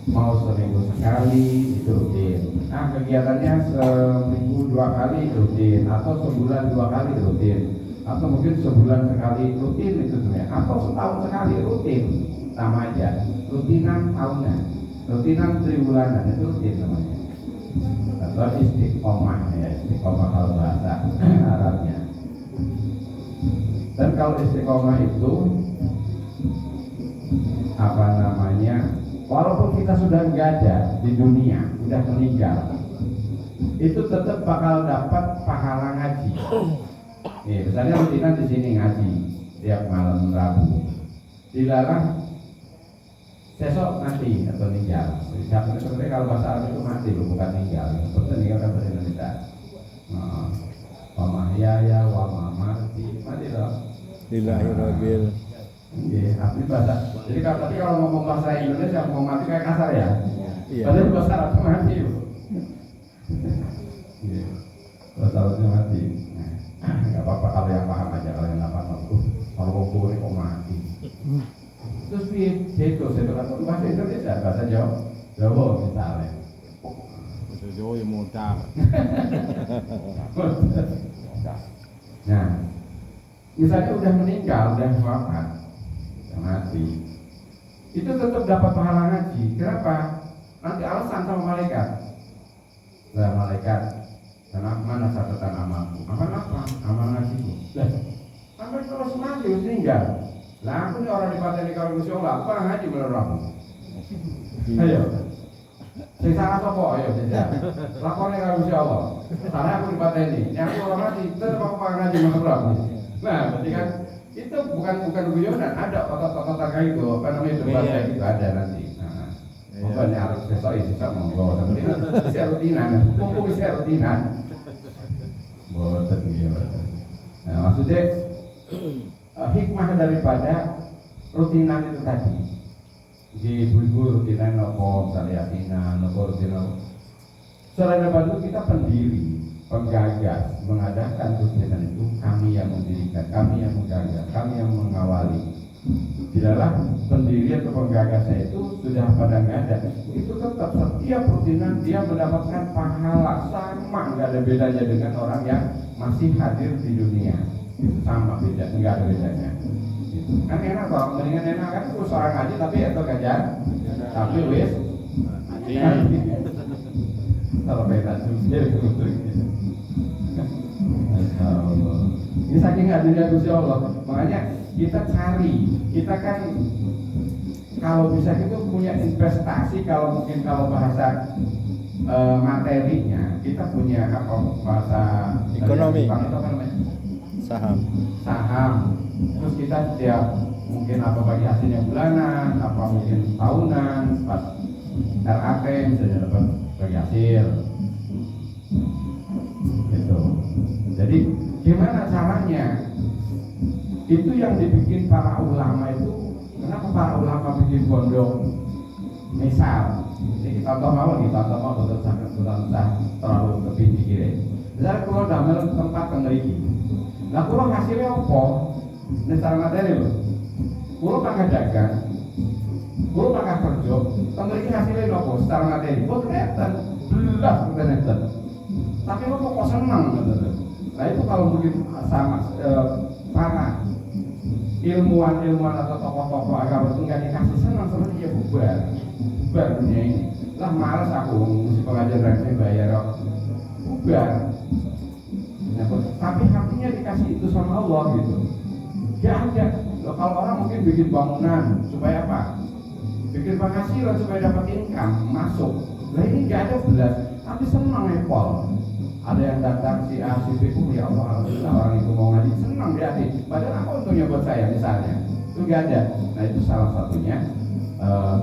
mau seminggu sekali itu rutin. Nah kegiatannya seminggu 2 kali rutin, atau sebulan 2 kali rutin, atau mungkin sebulan sekali rutin itu sebenarnya, atau setahun sekali rutin, sama aja. Rutinan tahunan, rutinan triwulanan itu rutin namanya. Atau istiqomah ya, istiqomah kalau bahasa Arabnya. Dan kalau istiqomah itu apa namanya? Walaupun kita sudah nggak ada di dunia, sudah meninggal, itu tetap bakal dapat pahala ngaji. Nih, misalnya rutinan di sini ngaji tiap malam Rabu. Dilarang sesok mati atau meninggal. Sebenarnya kalau bahasa Arab itu mati loh, bukan meninggal. Seperti meninggal kan bahasa Indonesia. Wa mahyaya wa mamati, mati loh. Bismillahirrahmanirrahim. Iya, tapi bahasa. Jadi kalau ngomong bahasa Indonesia mau mati kayak kasar ya. Iya. Padahal bahasa Arab itu mati. Iya. Bahasa Arabnya mati. Enggak apa-apa kalau yang paham aja, kalau yang nggak paham kalau ngomong kok mati. Terus itu kan bahasa Indonesia, bahasa Jawa misalnya. Bahasa Jawa yang modal. Nah, misalnya udah meninggal, udah wafat, udah mati, itu tetap dapat pahala ngaji. Kenapa? Nanti alasan sama malaikat. Lah malaikat, karena mana catatan amalku? Amal apa? Amal ngajiku. Lah, amal kalau mati udah meninggal. Lah aku ini orang dipateni kalau Gusti Allah, aku orang ngaji bener aku. Ayo. Sing salah sapa? Ayo jajal. Lakone karo Gusti Allah. Salah aku dipateni. Ini aku orang ngaji, tetep aku orang ngaji bener aku. Nah, berarti kan itu bukan guyonan, ada otot-otot kayak itu, apa namanya debat kayak gitu ada nanti. Nah, pokoknya harus besok bisa monggo, tapi bisa rutinan, mumpung bisa rutinan. Boten gitu. Nah, maksudnya hikmah daripada rutinan itu tadi. Di ibu-ibu rutinan nopo, misalnya yatinan, nopo rutinan. Selain daripada itu kita pendiri, penggagas, mengadakan rutinan itu kami yang mendirikan, kami yang menggagas, kami yang mengawali. Tidaklah pendiri atau penggagasnya itu sudah pada nggak ada, itu tetap setiap rutinan dia mendapatkan pahala sama, nggak ada bedanya dengan orang yang masih hadir di dunia. Itu sama beda, nggak ada bedanya. Kan enak kok, mendingan enak kan terus orang ngaji tapi itu gajar, tapi wis kalau beda juga ini saking hadirnya Gusti Allah, makanya kita cari, kita kan kalau bisa itu punya investasi, kalau mungkin kalau bahasa materinya kita punya apa bahasa ekonomi, itu apa namanya? Saham. Terus kita setiap mungkin apa bagi hasilnya bulanan, apa mungkin tahunan, pas RAT misalnya dapat bagi hasil gitu. Jadi gimana caranya? Itu yang dibikin para ulama itu. Kenapa para ulama bikin pondok? Misal, ini kita mau usah terlalu lebih dikirim. Misalnya kalau damel tempat pengeriki, nah kalau hasilnya apa? Ini secara materi loh. Kalau pakai dagang, kalau pakai kerja, pengeriki hasilnya apa? Secara materi, kok kelihatan, belas kelihatan. Tapi lo kok senang gitu. Nah itu kalau mungkin sama para ilmuwan atau tokoh-tokoh agama itu nggak dikasih senang sama dia bubar dunia ini. Lah malas aku mesti pengajar remeh bayar bubar. Nah, tapi hatinya dikasih itu sama Allah gitu. Gak ada. Loh, kalau orang mungkin bikin bangunan supaya apa? Bikin penghasilan supaya dapat income masuk. Nah ini nggak ada belas, tapi senang Apple. Ada yang datang si A, si B, ya Allah, alhamdulillah orang itu mau ngaji, senang di hati. Padahal apa untungnya buat saya misalnya? Itu nggak ada. Nah itu salah satunya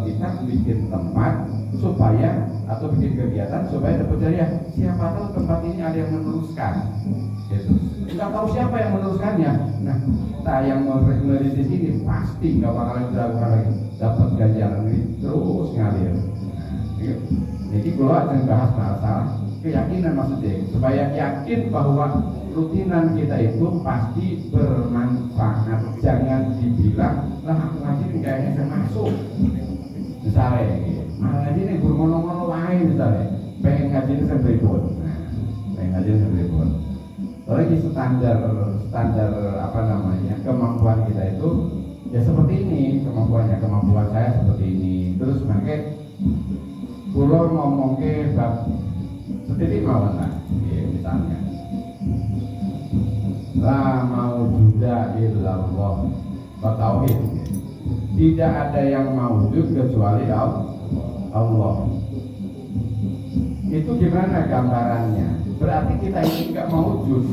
kita bikin tempat supaya atau bikin kegiatan supaya dapat jariah. Siapa tahu tempat ini ada yang meneruskan. Gitu. Nggak tahu siapa yang meneruskannya. Nah kita yang meneliti sini pasti nggak bakalan diragukan lagi. Dapat ganjaran ini terus ngalir. Jadi kalau akan bahas masalah keyakinan maksudnya supaya yakin bahwa rutinan kita itu pasti bermanfaat. Jangan dibilang lah aku ngaji kayaknya saya masuk misalnya malah ini standar apa namanya kemampuan kita itu ya seperti ini kemampuan saya seperti ini terus makanya pulau ngomong ke bab seperti mawon lah ya, misalnya la maujuda illallah tauhid tidak ada yang maujud kecuali Allah. Itu gimana gambarannya? Berarti kita ini nggak maujud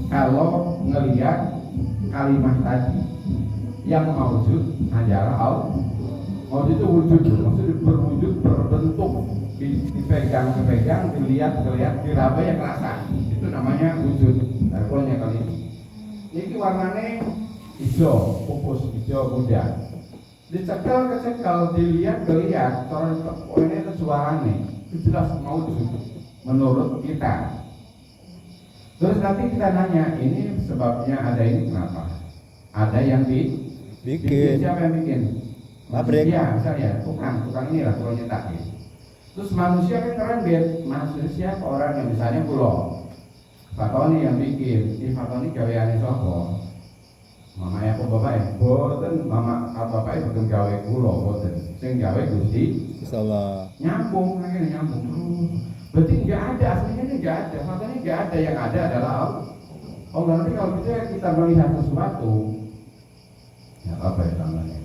kalau ngelihat kalimat tadi yang maujud hanyalah Allah. Maujud itu wujud, maksudnya berwujud, berbentuk, dipegang, dilihat, diraba yang rasa. Itu namanya wujud. Darahnya kali ini. Ini warnanya hijau, pupus, hijau muda. Dicekal, dilihat, orang ini itu suaranya. Itu jelas maujud menurut kita. Terus nanti kita nanya, ini sebabnya ada ini kenapa? Ada yang bikin. Siapa yang bikin? Pabrik. Ya, misalnya tukang inilah kalau nyetak. Terus manusia kan keren manusia orang yang misalnya pulau. Pak Tony yang bikin, ini Pak Tony gaweane sapa? Mama ya kok bapak ya? Boten mama bapak itu bukan gawe kula boten. Sing gawe Gusti Insyaallah. Nyambung akhirnya nyambung. Berarti enggak ada aslinya ini enggak ada. Pak Tony enggak ada yang ada adalah Allah. Nanti kalau kita melihat sesuatu ya apa ya namanya?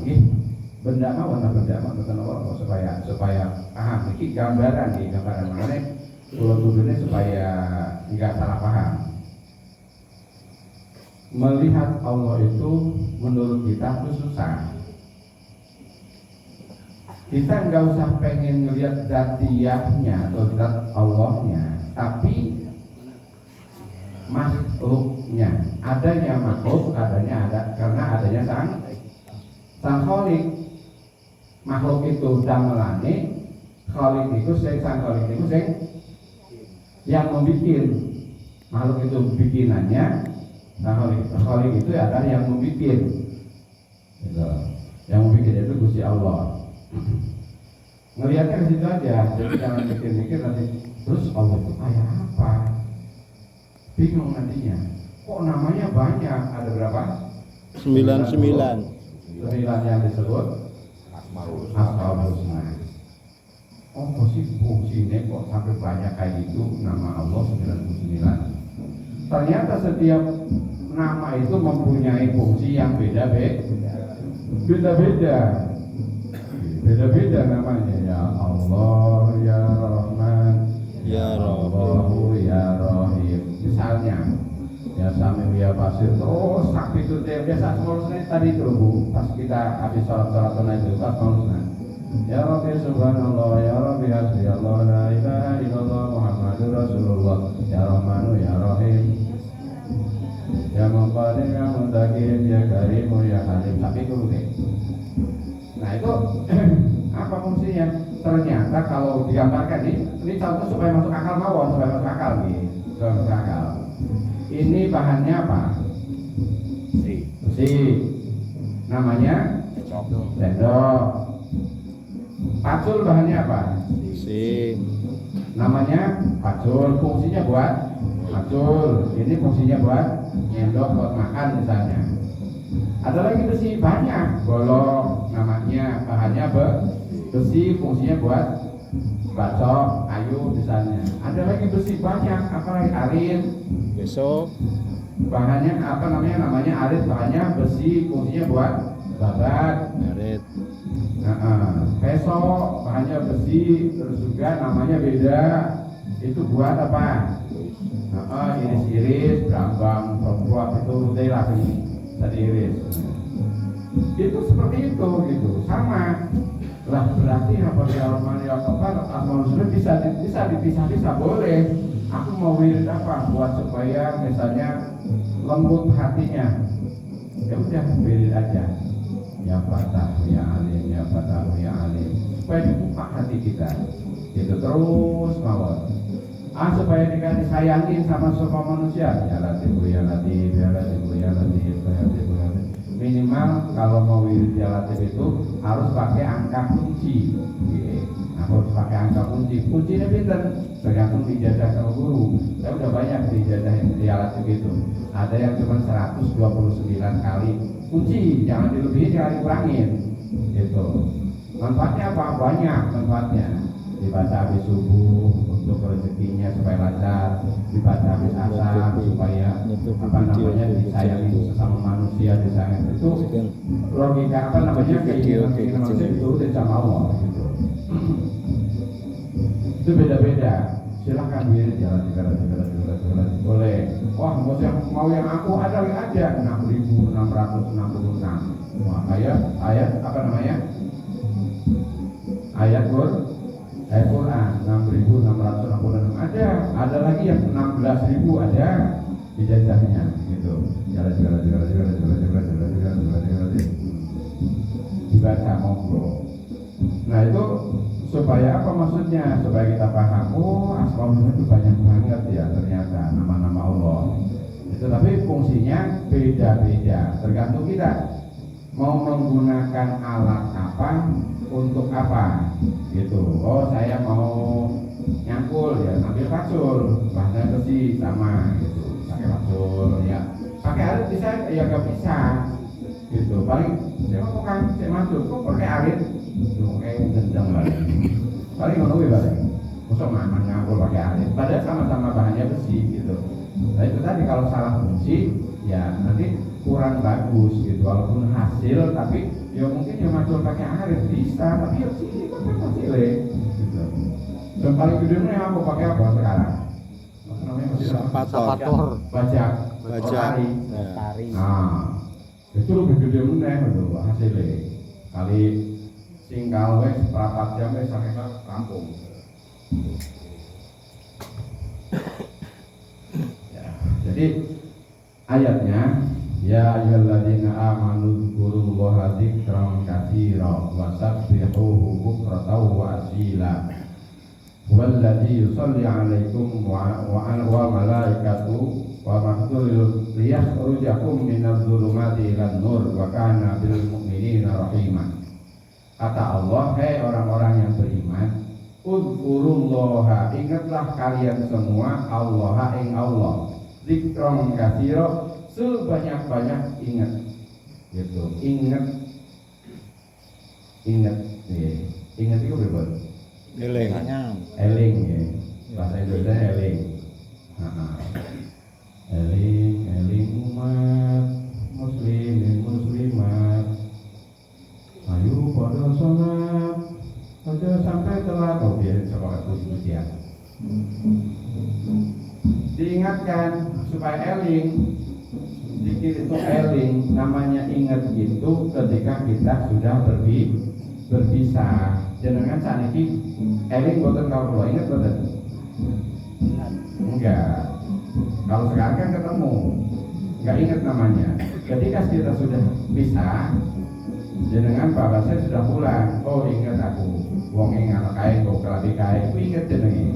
Ini benda apa supaya paham ini gambaran mana pulau tujuannya supaya nggak salah paham. Melihat Allah itu menurut kita itu susah. Kita nggak usah pengen ngelihat zatiyahnya atau zat Allahnya, tapi makhluknya. Adanya makhluk, ada karena adanya sang Khalik. Makhluk itu damelane, Khalik itu sang Khalik itu yang membuat. Makhluk itu bikinannya, Khalik itu adalah yang membuat. Gitu. Yang membuat itu Gusti Allah. Ngelihatnya ke situ aja, jadi jangan mikir-mikir nanti terus Allah itu kayak apa? Bingung nantinya. Kok namanya banyak? Ada berapa? 99 yang disebut Asmaul Husna. Oh fungsinya kok sampai banyak kayak gitu nama Allah 99. Ternyata setiap nama itu mempunyai fungsi yang beda-beda namanya. Ya Allah, ya Rahman, Ya Allahu, ya Rahim. Misalnya ya Sami, ya Basir, terus sampai itu biasa Asmaul Husna tadi itu Bu, pas kita habis sholat itu Asmaul Husna. Ya Rabbi subhanallah, ya Rabbi hasbi Allah, la ilaha illallah Muhammadur Rasulullah, ya Rahmanu, ya Rahim, ya Muqadim, ya Muntakim, ya Karimu, ya Halim. Sampai itu deh. Nah itu apa fungsinya? Ternyata kalau digambarkan ini contoh supaya masuk akal mawon, supaya masuk akal nih, supaya masuk akal. Ini bahannya apa? Besi. Namanya sendok. Pacul bahannya apa? Si. Namanya pacul. Fungsinya buat pacul. Ini fungsinya buat nyendok, buat makan misalnya. Ada lagi besi banyak. Golok namanya, bahannya besi. Fungsinya buat bacok, kayu misalnya. Ada lagi besi banyak. Apalagi arit. Besok Bahannya apa namanya? Namanya arit. Bahannya besi. Fungsinya buat babat. ngarit. Peso bahannya besi, terus juga namanya beda. Itu buat apa? Iris-iris, berambang, perempuan itu udah tadi iris. Itu seperti itu gitu, sama. Lah berarti apa Asmaul Husna bisa dipisah boleh. Aku mau wirid apa buat supaya misalnya lembut hatinya. Ya udah wirid aja. Ya Fatah, ya Alim, ya Fatah, ya Alim. Supaya dibuka hati kita. Itu terus mawon. Supaya disayangin sama semua manusia. Ya Latif, ya Latif, ya Latif, ya Latif, ya Latif, ya Latif. minimal kalau mau wirid ya latif itu harus pakai angka kunci. Harus pakai angka kunci. Kuncinya pinter, tergantung ijazah sama guru. Saya udah banyak di ijazah ya latif itu. Ada yang cuma 129 kali kunci, jangan dilebihin, jangan dikurangin. Gitu. Manfaatnya apa? Banyak manfaatnya. Dibaca habis subuh untuk rezekinya supaya lancar, dibaca habis asar supaya apa namanya disayangi sesama manusia, disayangi itu logika apa namanya keinginan manusia itu dari sama Allah gitu. Itu beda-beda. Silahkan wirid jalan boleh. Wah mau yang aku ada 6.666. Wah ayat apa namanya? Ayat Quran 6.666 ada lagi yang 16.000 ada ijazahnya gitu. Jalan dibaca monggo. Nah itu supaya apa maksudnya? Supaya kita paham, oh asmaul itu banyak banget ya ternyata nama-nama Allah. Itu tapi fungsinya beda-beda, tergantung kita mau menggunakan alat apa untuk apa gitu. Oh saya mau nyangkul ya ambil pacul, bahannya besi sama gitu, pakai pacul ya. Pakai arit bisa ya gak bisa gitu. Paling saya mau kan saya masuk kok pakai arit gendeng balik. Paling ngono balik. Masa mana nyangkul pakai arit. Padahal sama-sama bahannya besi gitu. Nah itu tadi kalau salah fungsi ya nanti kurang bagus gitu. Walaupun hasil tapi ya mungkin yang masuk pakai arit bisa, tapi ya sini kan hasilnya gitu. Yang paling gede yang aku pakai apa sekarang? Namanya Sapator. Bajak. Tari. Nah, itu lebih gede meneh itu hasilnya. Kali singgal wes seperempat jam wes sampai rampung. Ya, jadi ayatnya ya ayyuhalladzina amanu dzkurullaha dzikran katsiran wa sabbihuhu bukratan wa asila walladzi yusalli 'alaikum wa malaikatu wa mahdhurul liyakhrujakum minadh-dhulumati ilan nur wa kana bil mu'minina rahima. Kata Allah, hai orang-orang yang beriman, udzurullaha, ingatlah kalian semua Allah ing Allah, dzikran katsiran, sebanyak-banyak ingat gitu. Ingat ya. Ingat itu berapa? Eling. Eling ya. Bahasa Indonesia eling. Eling umat muslimin muslimat, ayo pada sholat aja sampai telat. Oh biarin sholat puji-pujian. Diingatkan supaya eling. Zikir itu eling, namanya ingat itu ketika kita sudah berpisah. Jenengan saniki eling boten kalau ingat boten? Enggak. Kalau sekarang kan ketemu, enggak ingat namanya. Ketika kita sudah pisah, jenengan bapak saya sudah pulang. Oh ingat aku, wong ing anak kae kok kelabi kae, aku ingat jenengan.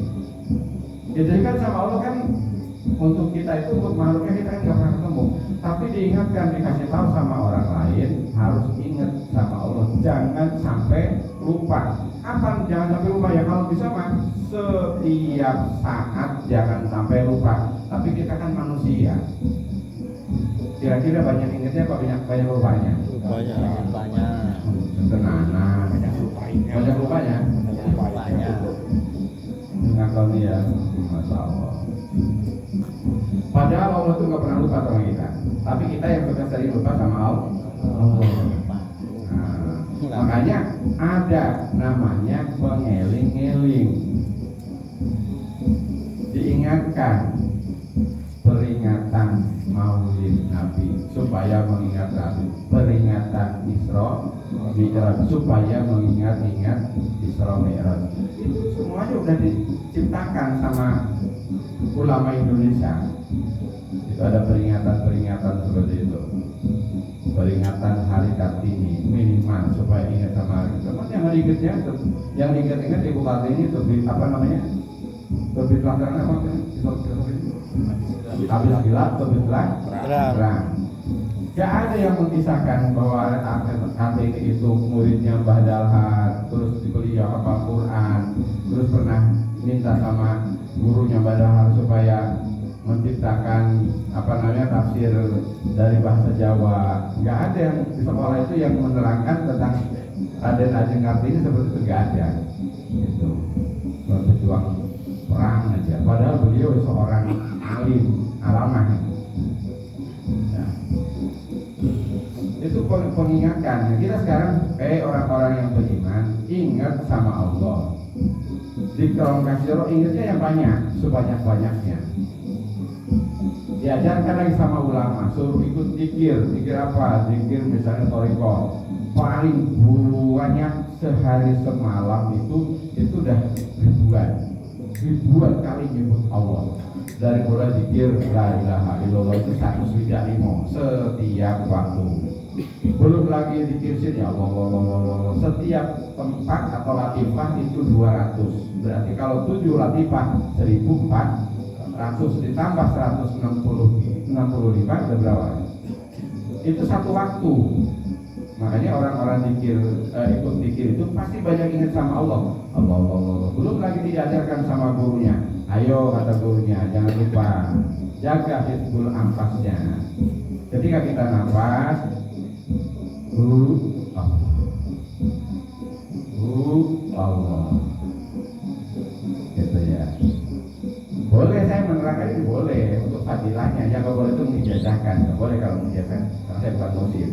Jadi kan sama Allah kan untuk kita itu, untuk makhluknya kita kan nggak pernah ketemu, tapi diingatkan, dikasih tahu sama orang lain harus ingat sama Allah, jangan sampai lupa. Apa jangan sampai lupa ya? Kalau bisa mah setiap saat jangan sampai lupa. Tapi kita kan manusia, kira-kira banyak ingatnya apa banyak lupanya? Banyak. Tenanan. Banyak lupanya. Ngakon ya, masya Allah. Padahal Allah itu nggak pernah lupa sama kita, tapi kita yang suka sering lupa sama Allah. Nah, makanya ada namanya pengeling-eling, diingatkan peringatan Maulid Nabi supaya mengingat Nabi, peringatan Isra Mi'raj supaya mengingat-ingat Isra Mi'raj. Itu semuanya udah diciptakan sama ulama Indonesia. Itu ada peringatan-peringatan seperti itu. Peringatan hari Kartini minimal supaya ingat sama hari. Cuman yang diingat-ingat Ibu Kartini itu apa namanya? Terbit terang apa? Habis gelap terbitlah terang. Gak ada yang mengisahkan bahwa Kartini itu muridnya Mbah Dalhar, terus dibeli hafal Quran, terus pernah minta sama gurunya Mbah Dalhar supaya menciptakan tafsir dari bahasa Jawa. Gak ada yang di sekolah itu yang menerangkan tentang Raden Ajeng Kartini seperti itu, gak ada. Itu berjuang perang aja. Padahal beliau seorang alim, alamah. Ya. Itu pengingatkan. Kita sekarang kayak orang-orang yang beriman, ingat sama Allah. Di kolom kasiro ingatnya yang banyak, sebanyak-banyaknya. Diajarkan lagi sama ulama, suruh ikut zikir apa? Zikir misalnya toriko. Paling banyak sehari semalam itu udah ribuan kali nyebut Allah. Dari mulai zikir la ilaha illallah itu 105 setiap waktu. Belum lagi zikir sini Allah. Setiap tempat atau latifah itu 200. Berarti kalau 7 latifah 1400 ditambah 165 itu berapa? Itu satu waktu. Makanya orang-orang ikut zikir itu pasti banyak ingat sama Allah. Allah. Belum lagi diajarkan sama gurunya. Ayo kata gurunya, jangan lupa jaga hizbul anfasnya. Ketika kita nafas, Allah. Gitu ya. Boleh saya menerangkan ini boleh untuk fadilahnya. Yang nggak boleh itu mengijazahkan. Nggak boleh kalau mengijazahkan. Karena saya bukan muslim.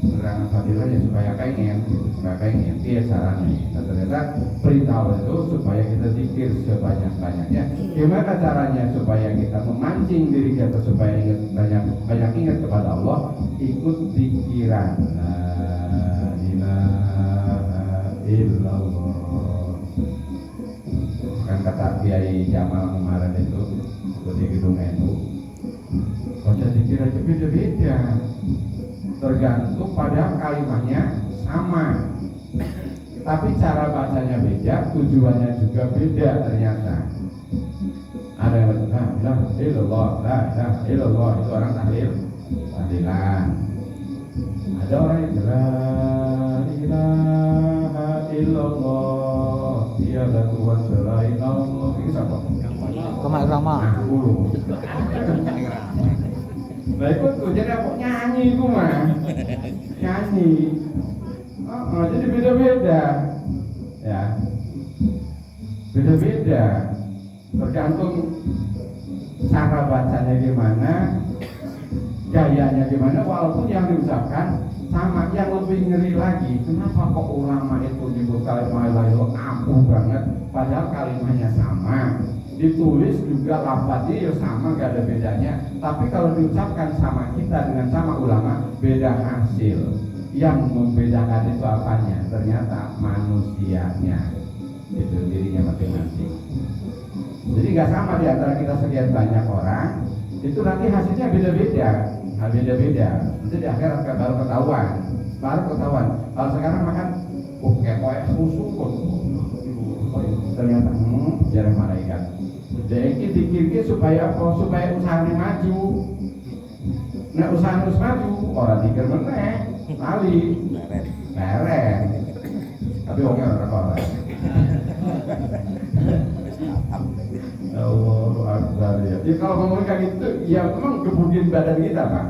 Menerangkan fadilahnya supaya pengen, dia caranya. Dan ternyata perintah itu supaya kita zikir sebanyak-banyaknya. Gimana caranya supaya kita memancing diri kita supaya banyak ingat kepada Allah? Ikut zikiran. La ilaha illallah. Kan kata Kiai Jamal kemarin itu di gedung NU. Baca zikir aja beda-beda. Tergantung pada kalimatnya sama, tapi cara bacanya beda, tujuannya juga beda ternyata. Ada yang la ilaha illallah itu orang tahlilan. Ada orang yang la ilaha illallah tiada Tuhan selain Allah. Ini siapa? Kemak Rama. Nah itu tuh jadi apa nyanyi itu mah nyanyi. Jadi beda-beda ya, beda-beda tergantung cara bacanya gimana, gayanya gimana. Walaupun yang diucapkan sama, yang lebih ngeri lagi, kenapa kok ulama itu nyebut kalimat la ilaha ampuh banget padahal kalimatnya sama, ditulis juga lafadznya ya sama, gak ada bedanya. Tapi kalau diucapkan sama kita dengan sama ulama, beda hasil. Yang membedakan itu apanya? Ternyata manusianya, itu dirinya masing-masing. Jadi gak sama di antara kita sekian banyak orang, itu nanti hasilnya beda-beda. Nanti di akhirat baru ketahuan. Kalau sekarang makan kayak susu kok, ternyata jarang malaikat. Jadi dikir-kir supaya apa? Supaya usahanya maju. Nah usaha harus maju, orang dikir meneh, lali, leren. Tapi orangnya orang. Allahu Akbar ya. Jadi kalau ngomong kayak gitu, ya memang gebukin badan kita Pak.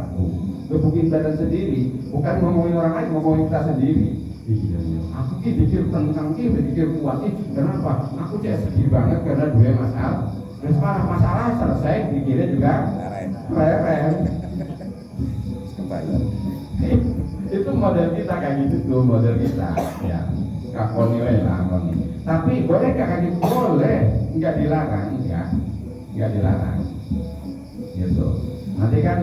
Gebukin badan sendiri, bukan ngomongin orang lain, ngomongin kita sendiri. Iya. Aku pikir tentang pikir kuat kenapa? Aku sedih banget karena dua masalah. Dan masalah selesai, dikira juga leren. Itu model kita kayak gitu tuh, model kita ya. Kakoni lah. Tapi boleh kayak gitu? Boleh, nggak dilarang, nggak dilarang. Gitu. Nanti kan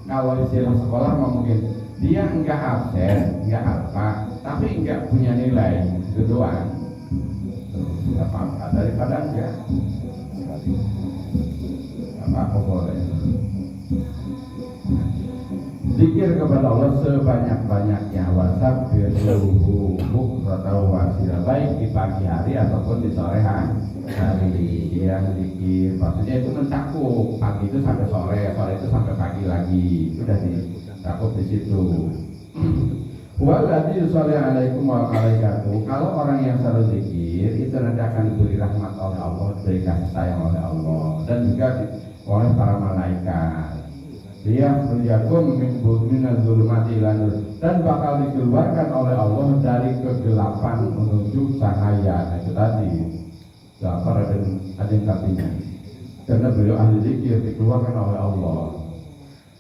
kalau istilah sekolah mungkin dia nggak absen, nggak apa, tapi nggak punya nilai, itu doang. Nggak apa-apa, daripada enggak. Apa boleh. Zikir kepada Allah sebanyak-banyaknya, wasabbihuhu bukratan wa asila, baik di pagi hari ataupun di sore hari. Yang zikir maksudnya itu mencakup pagi itu sampai sore, sore itu sampai pagi lagi, sudah dicakup di situ. Walladzi yusalli alaikum wa malaikatuh, kalau orang yang selalu zikir itu nanti akan diberi rahmat oleh Allah, diberi kasih sayang oleh Allah dan juga oleh para malaikat. Dia berjakum minaz zulumati ila nur, dan bakal dikeluarkan oleh Allah dari kegelapan menuju cahaya. Nah, itu tadi Ja'far ada yang artinya, karena beliau ahli zikir dikeluarkan oleh Allah,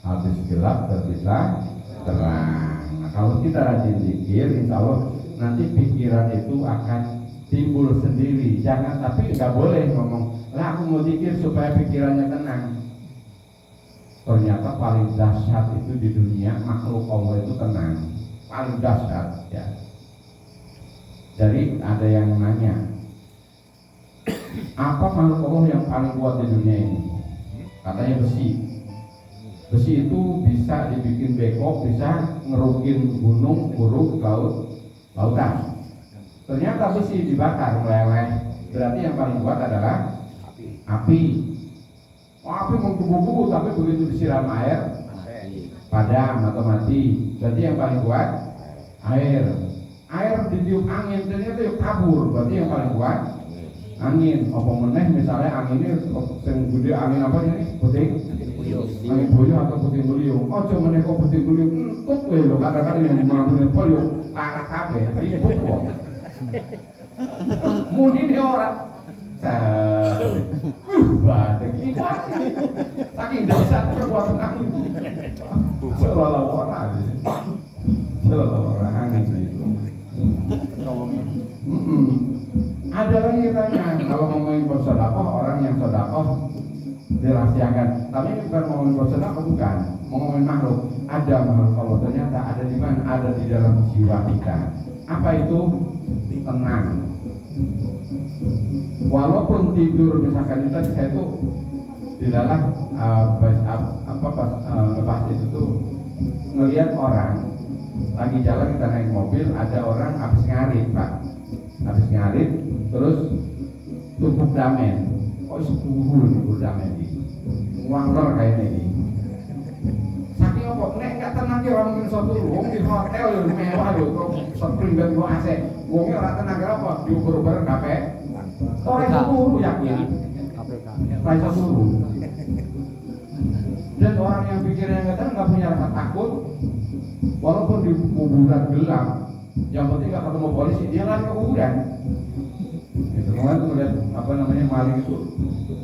habis gelap terbitlah terang. Nah, kalau kita rajin zikir, insya Allah nanti pikiran itu akan timbul sendiri. Jangan, tapi nggak boleh ngomong, lah aku mau zikir supaya pikirannya tenang. Ternyata paling dahsyat itu di dunia makhluk Allah itu tenang, paling dahsyat ya. Jadi ada yang nanya, apa makhluk Allah yang paling kuat di dunia ini? Katanya besi. Besi itu bisa dibikin beko, bisa ngerukin gunung, buruk, lautan. Ternyata besi dibakar meleleh. Berarti yang paling kuat adalah api. Api mengkubu-kubu, tapi begitu disiram air padam atau mati. Berarti yang paling kuat air. Air ditiup angin, ternyata yuk kabur. Berarti yang paling kuat angin. Apa meneh misalnya anginnya yang gede, angin apa ini? Puting angin buyuh atau puting beliung. Oh cuma meneh kok puting beliung entut kowe lho, kadang-kadang yang mamune pol yo parah kabeh ribut kok. Muni ora batik ini saking dasar kekuatan angin selalu orang angin itu. Ada lagi katanya, kalau ngomongin bersedekah, orang yang sedekah dirahasiakan. Tapi ini bukan ngomongin bersedekah, bukan ngomongin makhluk. Ada makhluk Allah, ternyata ada di mana? Ada di dalam jiwa kita. Apa itu? Tenang. Walaupun tidur, misalkan saya itu di dalam lepas itu tuh ngelihat orang lagi jalan, kita naik mobil, ada orang habis ngarit pak, habis ngarit terus tubuh damen, kok tubuh damen ini wangler kayak ini. Saking apa? Nek nggak tenang dia orang mungkin suatu ruang di hotel yang mewah loh, kok spring bed gua AC, uangnya orang tenang apa? Diukur-ukur kafe. Orang suruh yakin, Raisa suruh. Dan orang yang pikirnya nggak punya rasa takut, walaupun di kuburan gelap, yang penting nggak ketemu polisi, dia lari ke kuburan. Gitu, kemarin tuh lihat apa namanya maling itu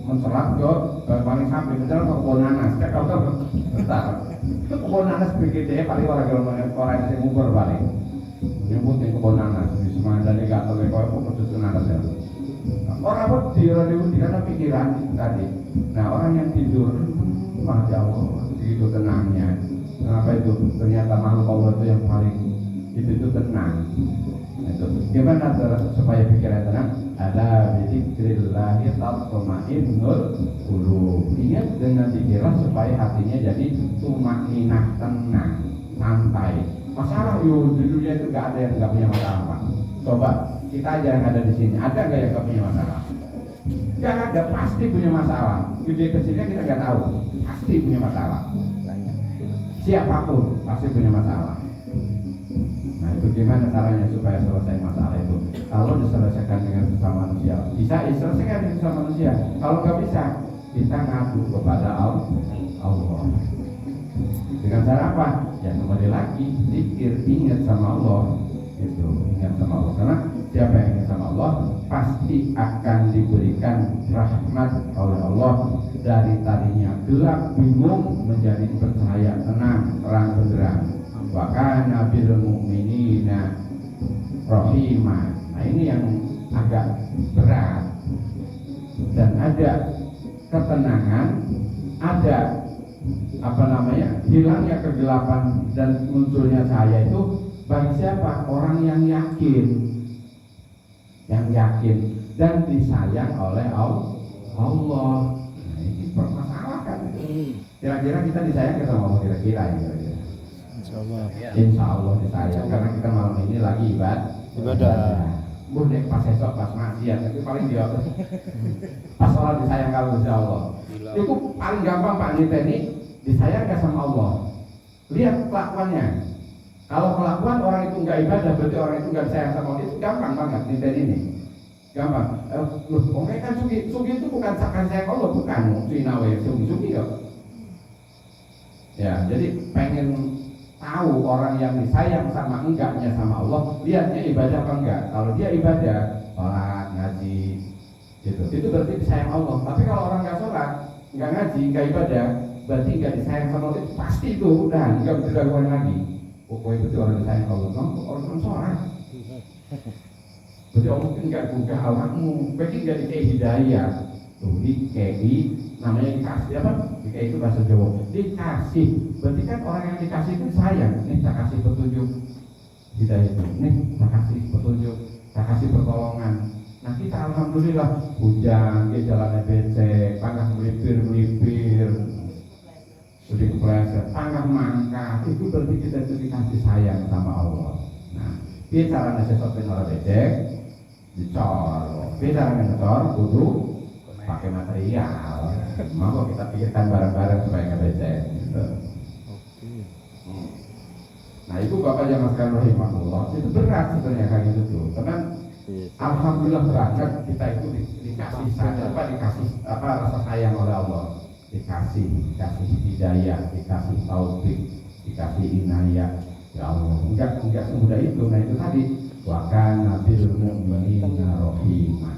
mencelat ke maling sapi, mencelat ke kebun nanas. Kayak kau tahu, bentar, itu kebun nanas begitu paling orang yang ngubur paling nyebutin kebun nanas di Semanda nih gak tahu kau apa kesusun nanas ya. Orang pun diundi karena pikiran tadi. Nah orang yang tidur, masya Allah, begitu tenangnya. Kenapa itu? Ternyata makhluk Allah itu yang paling itu tenang. Itu gimana supaya pikiran tenang? Ada bizikrillahi tatma'innul qulub. Ingat dengan pikiran supaya hatinya jadi tumakninah, tenang, santai. Masalah di dunia itu gak ada yang gak punya masalah Pak. Coba kita aja yang ada di sini, ada nggak yang gak punya masalah? Gak ada, pasti punya masalah. Gede kecilnya kita nggak tahu, pasti punya masalah. Siapapun pasti punya masalah. Nah itu gimana caranya supaya selesai masalah itu? Kalau diselesaikan dengan sesama manusia, bisa diselesaikan dengan sesama manusia. Kalau nggak bisa, kita ngadu kepada Allah. Dengan cara apa? Ya kembali lagi, zikir, ingat sama Allah. Itu ingat sama Allah, karena siapa yang ingat sama Allah pasti akan diberikan rahmat oleh Allah. Dari tadinya gelap bingung menjadi bercahaya, tenang, terang benderang. Wa kana bil mu'minina rahimah. Nah ini yang agak berat. Dan ada ketenangan, ada hilangnya kegelapan dan munculnya cahaya itu bagi siapa? Orang yang yakin dan disayang oleh Allah. Nah, ini permasalahan itu. Kira-kira kita disayang sama Allah kira-kira. Insya Allah disayang karena kita malam ini lagi Ibadah. Nek pas esok pas maksiat itu paling dia pas sholat disayang kalau Gusti Allah. Itu paling gampang Pak Niteni disayang gak sama Allah. Lihat kelakuannya. Kalau kelakuan orang itu nggak ibadah berarti orang itu nggak disayang sama Allah, itu gampang banget Niteni ini. Gampang. Loh, mereka kan sugi itu bukan sayang Allah, bukan. Sinawe sugi kok. Ya, jadi pengen tahu orang yang disayang sama enggaknya sama Allah, lihatnya ibadah apa enggak. Kalau dia ibadah, sholat, ngaji, gitu, itu berarti disayang Allah. Tapi kalau orang nggak sholat, nggak ngaji, nggak ibadah, berarti nggak disayang sama Allah. Itu pasti itu udah nggak bisa dilakukan lagi. Pokoknya itu orang disayang Allah, orang sholat. Berarti Allah mungkin nggak gugah awakmu, berarti nggak dikei hidayah. Tuh dikei, namanya dikasih apa? Dikei itu bahasa Jawa. Dikasih, berarti kan orang yang dikasih itu sayang. Nih tak kasih petunjuk hidayah itu. Nih tak kasih petunjuk, tak kasih pertolongan. Nah kita alhamdulillah hujan, dia jalannya becek, panah melipir, udah kepleset, panah mangkat. Itu berarti kita itu dikasih sayang sama Allah. Nah, dia caranya sesuatu yang orang becek, dicor. Dia caranya ngecor, kudu pakai material. Mau kita pikirkan bareng-bareng supaya nggak becek. Gitu. Nah itu Bapak yang sekalian rahimahullah, itu berat sebenarnya kayak gitu tuh. Karena alhamdulillah banget kita itu dikasih rasa sayang oleh Allah, dikasih hidayah, dikasih taufik, dikasih inayah. Ya Allah, enggak semudah itu. Nah itu tadi wakan nabil mu'minina rohimah.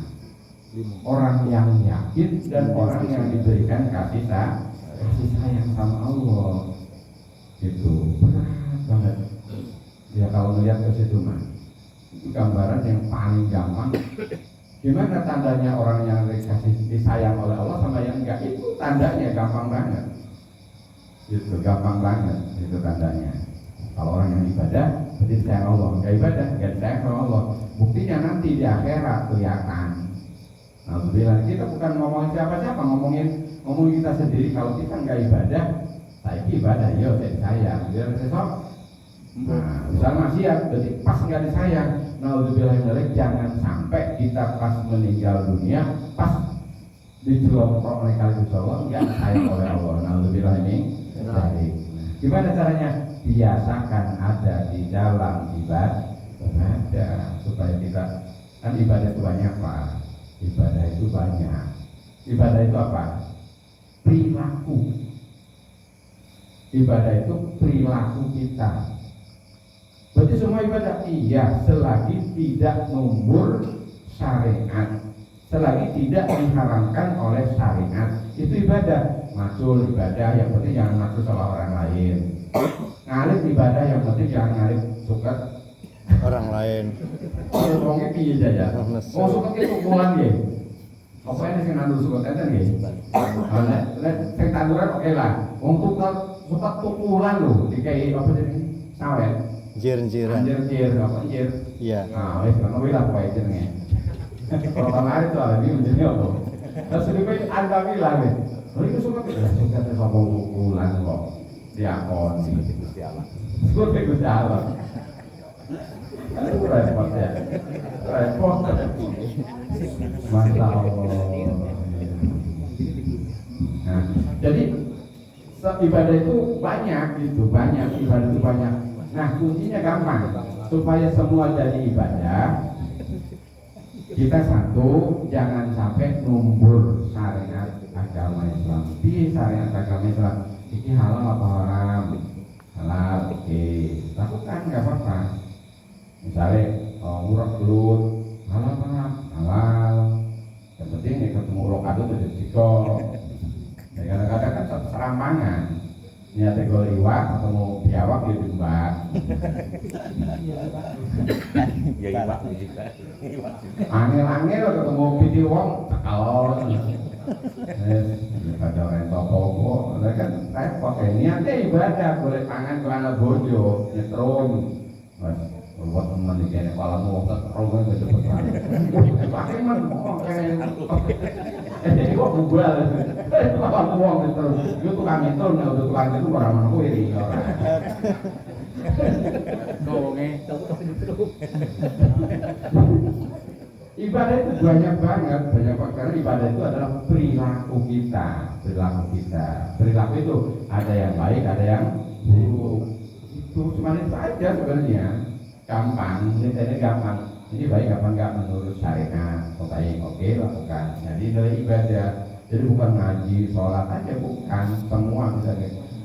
Orang yang yakin dan orang yang diberikan kasih sayang sama Allah, itu berat banget. Ya kalau melihat ke situ mah, itu gambaran yang paling gampang. Gimana tandanya orang yang dikasih disayang oleh Allah sama yang enggak, itu tandanya gampang banget. Itu gampang banget itu tandanya. Kalau orang yang ibadah berarti disayang Allah, enggak ibadah enggak disayang sama Allah. Buktinya nanti di akhirat kelihatan. Alhamdulillah kita bukan ngomongin siapa-siapa, ngomongin kita sendiri. Kalau kita nggak ibadah, saya ibadah, yo saya sayang. Biar sesuatu, nah, misal maksiat, berarti pas nggak disayang. Alhamdulillah, jangan sampai kita pas meninggal dunia, pas dicelongkok oleh kalimat Allah, nggak disayang oleh Allah. Alhamdulillah ini. Jadi, gimana caranya? Biasakan ada di dalam ibadah, supaya kita kan ibadah itu banyak Pak. Ibadah itu banyak. Ibadah itu apa? Perilaku. Ibadah itu perilaku kita. Berarti semua ibadah iya, selagi tidak membur syariat, selagi tidak diharamkan oleh syariat, itu ibadah. Macul ibadah, yang penting jangan macul sama orang lain. Ngalih ibadah, yang penting jangan ngalih suka orang lain. Ngomongnya piye aja. Oh suka ke pukulan nggih. Apa ini sing nandur suka enten nggih? Lek sing tanduran oke lah. Wong tukang suka pukulan lho, dikai apa jenenge? Sawet. Jir-jiran. Jir apa jir? Iya. Nah, wis kan wis lah pokoke jenenge. Kalau kemarin tuh ada di menjadi apa? Terus itu Anda bilang nih, oh itu suka sama pukulan kok. Diakoni Gusti Allah. Gusti Allah. Itu repot ya, repot. Masya Allah. Nah, jadi ibadah itu banyak gitu, banyak ibadah itu banyak. Nah kuncinya gampang, supaya semua jadi ibadah. Kita satu, jangan sampai numbur syariat agama Islam. Di syariat agama Islam, ini halal apa haram? Halal, oke. Lakukan nggak apa-apa. Misalnya murah gelut, halal, yang penting ya ketemu lokado itu jiko. Ya kadang-kadang kan serampangan, niatnya gue liwat, ketemu biawak dia dimbak. Ya iwak juga. Angel ketemu piti wong, cekal. Ada orang toko, kan repot ya. Niatnya ibadah, boleh tangan kelana bojo, nyetrum. Buat teman di kene kepala mau terlalu nggak cepet banget. Pakai man, jadi kok bubal, kepala uang terus. Itu tukang itu, udah tukang itu orang mana kuiri orang. Dongeng. Ibadah itu banyak banget karena ibadah itu adalah perilaku kita. Perilaku itu ada yang baik, ada yang buruk. Itu cuma itu aja sebenarnya. Gampang, ini gampang. Ini baik apa enggak menurut syariat? Baik, oke, lakukan. Jadi dari ibadah, jadi bukan ngaji, sholat aja bukan, semua bisa.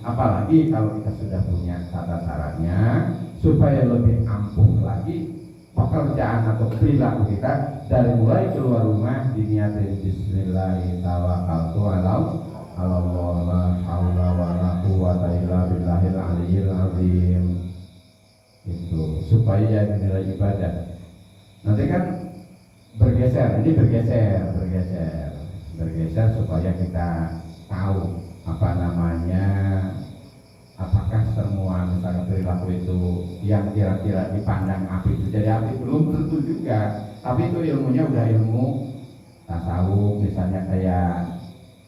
Apalagi kalau kita sudah punya tata caranya supaya lebih ampuh lagi pekerjaan atau perilaku kita dari mulai keluar rumah diniatin bismillahirrahmanirrahim la haula wala quwwata illa billahil aliyyil azim. Itu supaya jadi nilai ibadah. Nanti kan bergeser supaya kita tahu apa namanya, apakah semua misalnya perilaku itu yang kira-kira dipandang api itu jadi api, belum tentu juga, tapi itu ilmunya udah ilmu tasawuf, misalnya kayak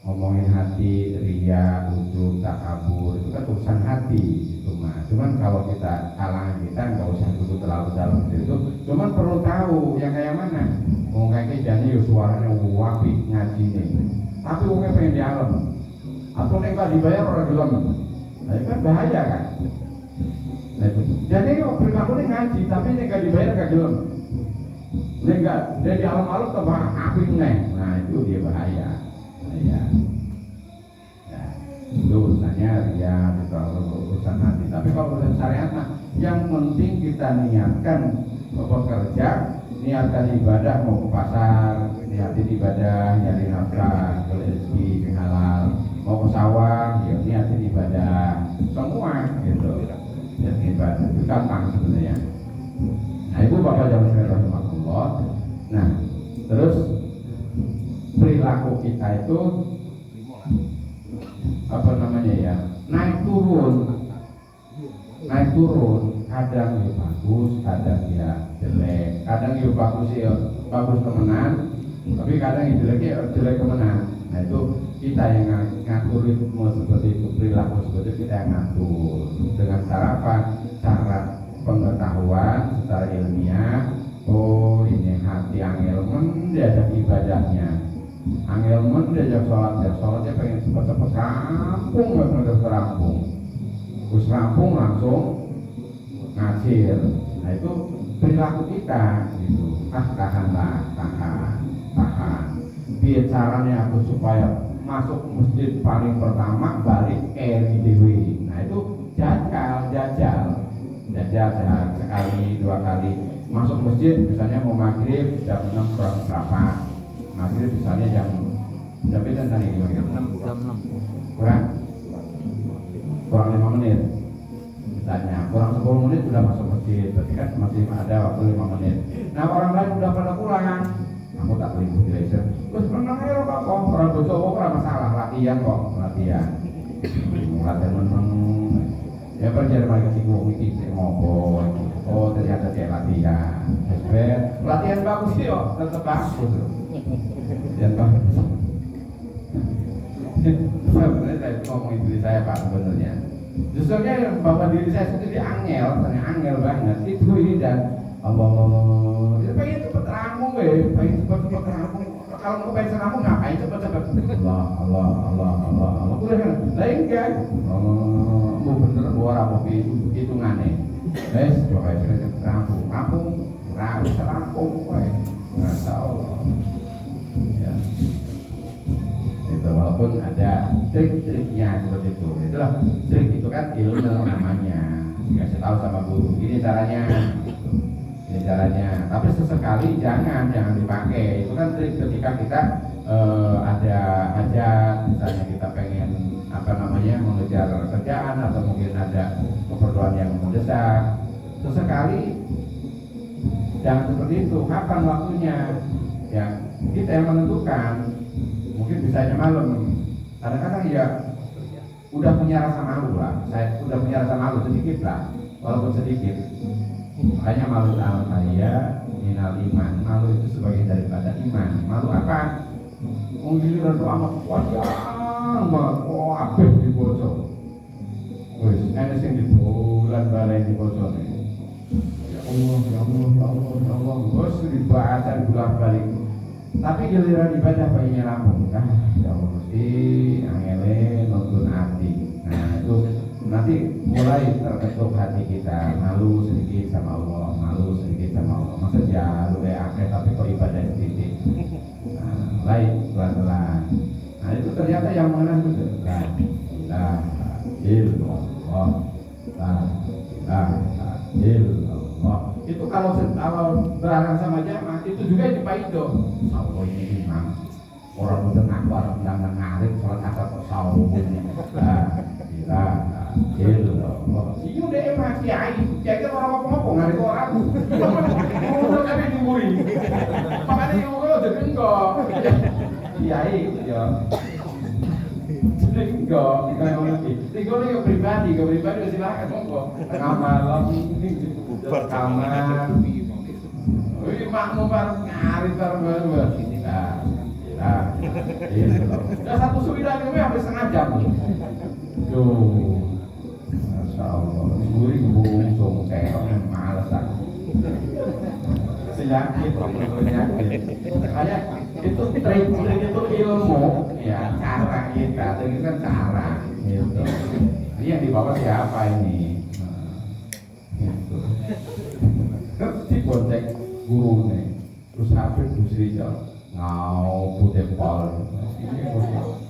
ngomongin hati, riya, ujub, takabur, itu kan urusan hati itu mah. Cuman kalau kita kalangan kita nggak usah dulu terlalu dalam itu, cuman perlu tahu yang kayak mana. Mau kayak jadi suaranya wapi ngaji nih, tapi umumnya pengen di alam, atau nggak dibayar orang bilang, nah itu kan bahaya kan. Nah itu, jadi perilaku ini ngaji, tapi ini nggak dibayar nggak jelas. Ini nggak, dia di alam-alam ke api neng, nah itu dia bahaya. Ya, itu urusannya ya, itu urusan hati. Tapi kalau urusan syariat, yang penting kita niatkan bekerja, niatkan ibadah, mau ke pasar, niatin ibadah, nyari nafkah, rezeki halal, mau ke sawah, ya niatin ibadah, semua gitu. Niatin ibadah itu gampang sebenarnya. Nah itu Bapak Jawa Rahimahullah. Nah terus perilaku kita itu apa namanya ya, naik turun, kadang ya bagus, kadang ya jelek, kadang ya bagus temenan, tapi kadang ya jelek temenan. Nah itu kita yang ngatur ritme seperti itu, perilaku seperti itu kita yang ngatur dengan cara apa? Cara pengetahuan secara ilmiah. Oh ini hati angel diajak ibadahnya, angel diajak sholatnya pengen cepet-cepet rampung, terus rampung langsung ngacir. Nah itu perilaku kita gitu. Tahan. Biar caranya aku supaya masuk masjid paling pertama balik RIDW. Nah itu jajal sekali 2 kali masuk masjid, misalnya mau maghrib jam 6 kurang berapa, maghrib misalnya jam berapa tadi jam 6 kurang 5 menit misalnya, kurang 10 menit sudah masuk masjid, berarti kan masih ada waktu 5 menit. Nah orang lain udah pada pulang, kamu tak boleh belajar terus menang ya kok, orang bocowo orang masalah, latihan menang ya perjalanan mereka singgung ini ngopo. Oh ternyata dia latihan bagus sih, tetap bagus latihan bagus. Sebenarnya saya ngomongin diri saya Pak, sebenarnya justru bahwa diri saya sendiri angel banget itu ini. Dan Allah dia pengen cepet rampung, pengen cepet rampung. Kalau mau pengen rampung ngapain cepet Allah udah kan lain kan mau bener luar apa hitungannya coba rampung Masya Allah ya. Itu walaupun ada trik-triknya seperti itu, itulah trik itu kan ilmu namanya, dikasih tahu sama guru ini caranya, tapi sesekali jangan dipakai. Itu kan trik ketika kita ada hajat, misalnya kita pengen mengejar kerjaan atau mungkin ada keperluan yang mendesak, sesekali jangan seperti itu. Kapan waktunya ya kita yang menentukan. Mungkin bisanya malam, kadang-kadang ya udah punya rasa malu lah, saya udah punya rasa malu sedikit lah, walaupun sedikit. Makanya malu al-hayya minal iman, malu itu sebagian daripada iman. Malu apa? Giliran doa amat panjang banget, abis dibocor. Wis, ana sing di bulan balai dibocor. Ya Allah, wis azan bolak-balik. Tapi giliran ibadah pengennya langsung kan, ya mesti angele nonton hati. Nah itu nanti mulai terketuk hati kita, malu sedikit sama Allah, malu sedikit sama Allah. Maksudnya lu kayak tapi kok ibadah sedikit. Nah, mulai pelan-pelan. Nah itu ternyata yang mana itu la ilaha illallah, la ilaha illallah. Itu kalau berangkat sama jamaah itu juga di Paido. Sawo ini imam orang udah ngaku orang jangan ngarik sholat asar kok sawo ini. Lah, illallah. Iya udah emang kiai kan orang apa-apa ngarik orang. Udah kami dimurid. Makanya yang kalau jadi enggak kiai ya. Enggak, kayak orang ini. Tinggal yang pribadi silakan monggo. Tengah malam kamar. Wih, makmum bareng ngarit bareng. Ya satu suwiran ini hampir setengah jam. Tuh, Masya Allah. Gurih bungsung kayak males aku. Penyakit. Makanya itu trik itu ilmu, ya cara kita. Itu kan cara. Gitu. Ini yang dibawa siapa ini? Gitu. Di kontek guru nih, terus Habib Busrijal ngau putih pol.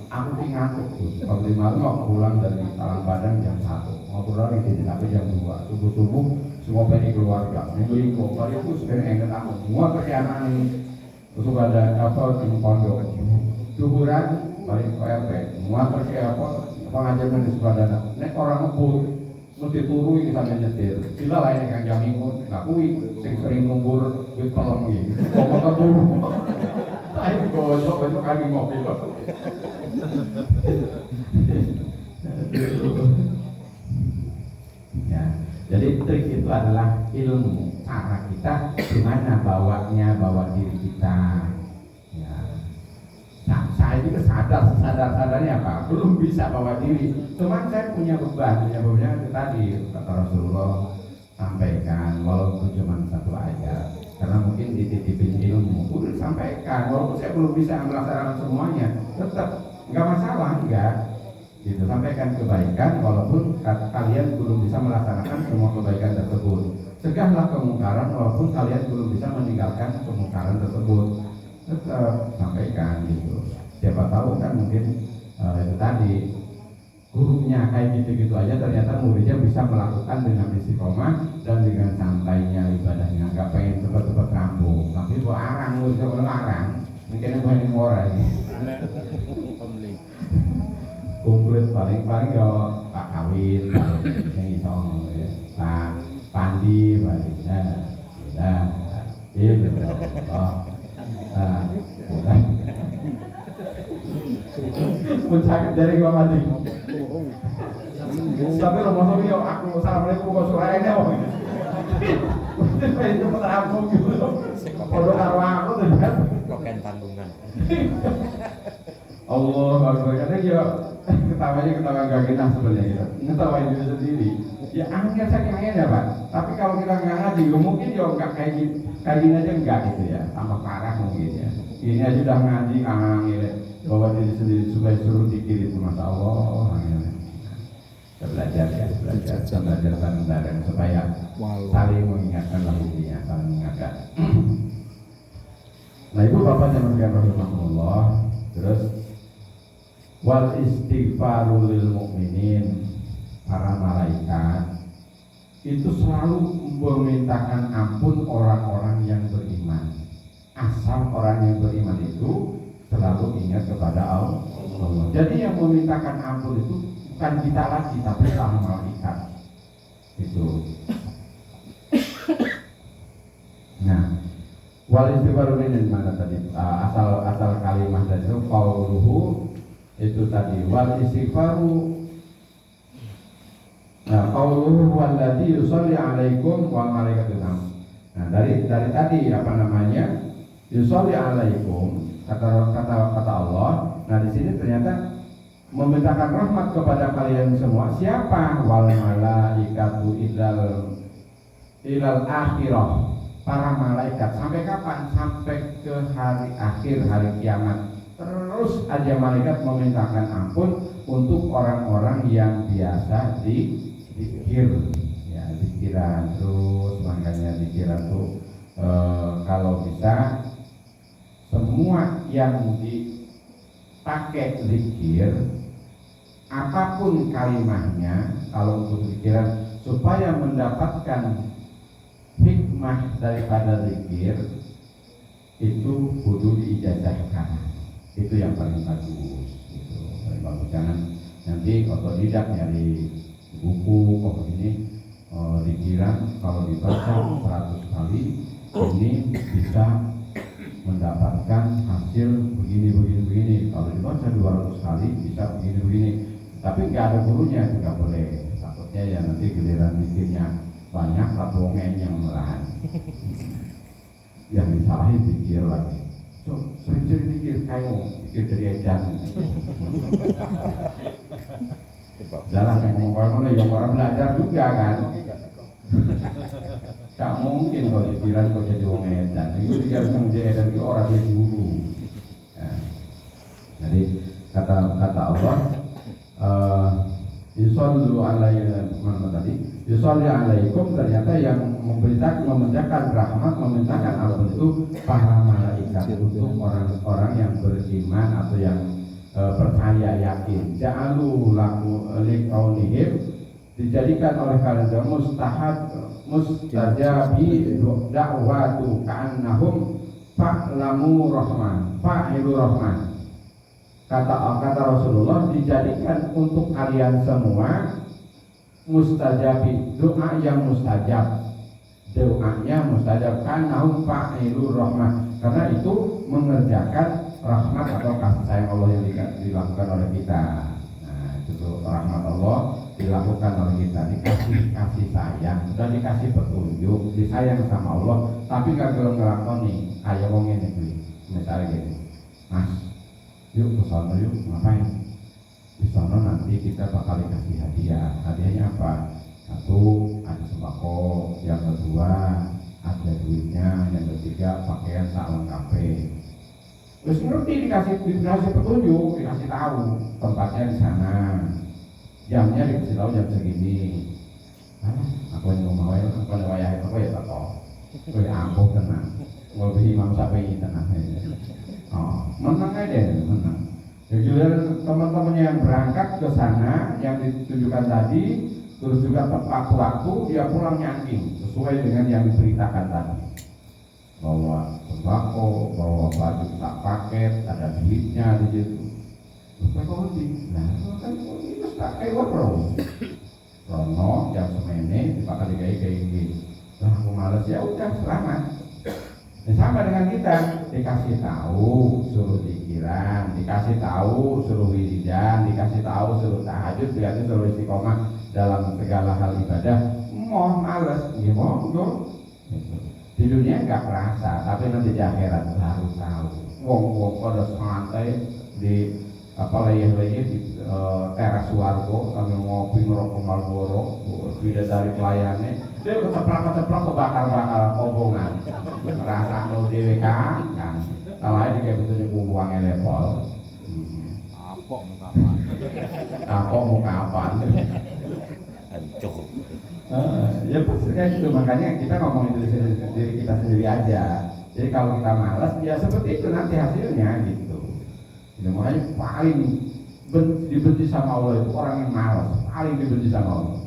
Aku ngantuk tuh. Kalau malam mau pulang dari Talang Padang jam 1, mau pulang di sampai jam 2. Subuh semua pergi keluarga. Minggu hari itu sebenarnya ingat aku semua kerjaan ini. Terus ada apa di pondok. Duhuran balik ke RT. Semua pergi apa pengajaran di Sukadana. Nek orang ngebut mesti turu iki sampe nyetir. Sila lain yang jam minggu, nggak kuwi sing sering ngumpul wit kolong iki. Kok turu. Ayo gosok kali mobil. Ya, jadi trik itu adalah ilmu, cara kita gimana bawa diri kita. Ya. Nah, saya juga sadarnya apa? Belum bisa bawa diri. Cuman saya punya beban itu tadi kata Rasulullah sampaikan walaupun cuma satu ayat. Karena mungkin dititipin ilmu, udah disampaikan. Walaupun saya belum bisa melaksanakan semuanya, tetap nggak masalah, enggak. Gitu, sampaikan kebaikan, walaupun kalian belum bisa melaksanakan semua kebaikan tersebut. Cegahlah kemungkaran, walaupun kalian belum bisa meninggalkan kemungkaran tersebut. Tetap sampaikan gitu. Siapa tahu kan mungkin itu tadi gurunya kayak gitu-gitu aja ternyata muridnya bisa melakukan dengan istiqomah dan dengan santainya ibadahnya, nggak pengen cepat-cepat kampung. Tapi buat arang muridnya melarang, mungkin yang banyak orang ini. Kumplit paling ya Pak Kawin, yang iso ya. Pak Pandi, baliknya, gitu. Pun sakit dari gua mati. Tapi lo mau yo aku assalamualaikum kok suaranya kok. Itu terapung gitu. Kalau karo aku tuh kan Loken tanggungan. Allah bagaimana ya ketawa gak kita sebenarnya gitu. Ngetawain diri sendiri. Ya angin saking angin ya Pak. Tapi kalau kita nggak ngaji, mungkin ya nggak kayak gini aja enggak gitu ya. Tambah parah mungkin ya. Ini aja udah ngaji angin bawa diri sendiri supaya suruh dikir itu Masya Allah angin. Kita belajar bareng-bareng supaya saling mengingatkan intinya, saling mengingatkan. Nah itu Bapak yang memberikan rahimahullah. Terus wal istighfaru lil mu'minin, para malaikat itu selalu memintakan ampun orang-orang yang beriman. Asal orang yang beriman itu selalu ingat kepada Allah. Jadi yang memintakan ampun itu bukan kita lagi, tapi para malaikat itu. Nah, wal istighfaru ini mana tadi? Asal kalimat tadi itu qauluhu itu tadi wal istighfaru. Nah, qauluhu walladzi yusolli alaikum wal malaikatu. Nah, dari tadi apa namanya? Yusolli alaikum kata Allah. Nah, di sini ternyata memintakan rahmat kepada kalian semua. Siapa? Wal malaikatu ilal akhirah. para malaikat sampai kapan? Sampai ke hari akhir, hari kiamat. Terus aja malaikat memintakan ampun untuk orang-orang yang biasa dikir, ya zikiran terus. Makanya zikiran tuh kalau bisa semua yang dipakai zikir, apapun kalimatnya, kalau untuk zikiran supaya mendapatkan hikmah daripada zikir itu kudu diijazahkan. Itu yang paling bagus, itu paling bagus. Jangan nanti otodidak nyari buku kok ini zikiran kalau dibaca 100 kali ini bisa mendapatkan hasil begini. Kalau dibaca 200 kali bisa begini. Tapi nggak ada gurunya juga boleh. Takutnya ya nanti giliran zikirnya banyak tapi yang melahan. Yang disalahin zikir lagi. So, sering zikir kayu, zikir dari edan. Jalan yang ngomong-ngomong yang orang belajar juga kan. Tak mungkin kalau zikiran kau jadi orang edan. Itu zikir menjadi edan itu orang yang guru. Ya. Jadi kata Allah, yusallu alaihi mana tadi? Yusalli alaikum, ternyata yang memerintahkan rahmat, memerintahkan ampun itu para malaikat untuk orang-orang yang beriman atau yang percaya yakin. Ja'alu laku liqaunihim, dijadikan oleh kalian mustajabi da'watu ka'annahum fa'lamu rahman, fa'ilu rahman. Kata Rasulullah, dijadikan untuk kalian semua mustajabi, doa yang mustajab, doanya mustajab karena fa'ilur rahmah, karena itu mengerjakan rahmat atau kasih sayang Allah yang dilakukan oleh kita. Nah itu rahmat Allah dilakukan oleh kita, dikasih kasih sayang, sudah dikasih petunjuk, disayang sama Allah, tapi nggak gelem ngelakoni kayak wong ini kuwi. Misalnya gini, Mas, yuk ke sana yuk, ngapain? Di sana nanti kita bakal dikasih hadiah. Hadiahnya apa? Satu, ada sembako. Yang kedua, ada duitnya. Yang ketiga, pakaian sak lengkapnya. Terus ngerti dikasih petunjuk, dikasih tahu tempatnya di sana. Jamnya dikasih tahu jam segini. Aku yang mau aku yang wayah aku ya tak tahu. Aku yang ampuh tenang. Ngobrol Imam Syafi'i tenang. Oh, menang aja, menang. Jadi teman-teman yang berangkat ke sana yang ditunjukkan tadi, terus juga tepat waktu dia pulang nyaking sesuai dengan yang diberitakan tadi. Bawa sembako, bawa baju tak paket, ada duitnya di situ. Terus nanti, nah kan ini tak kayak warung. Rono jam semene dipakai kayak gini. Lah aku malas ya udah selamat. Nah, sama dengan kita, dikasih tahu suruh zikiran, dikasih tahu suruh wiridan, dikasih tahu suruh tahajud, dikasih suruh istiqomah dalam segala hal ibadah. Mau males, monggo. Di dunia nggak kerasa, tapi nanti di akhirat baru tahu. Wong pada santai di layih-layih di teras wargo sambil ngopi ngerokok Marlboro, tidak dari pelayannya. Dia keceprak kebakar obongan. Rasa no dhewe kan. Kalau ini kayak betulnya uangnya level. Apok muka apaan? Hancur. Ya pasti kayak gitu, makanya kita ngomongin diri kita sendiri aja. Jadi kalau kita malas, ya seperti itu nanti hasilnya gitu. Jadi makanya paling dibenci sama Allah itu orang yang malas, paling dibenci sama Allah.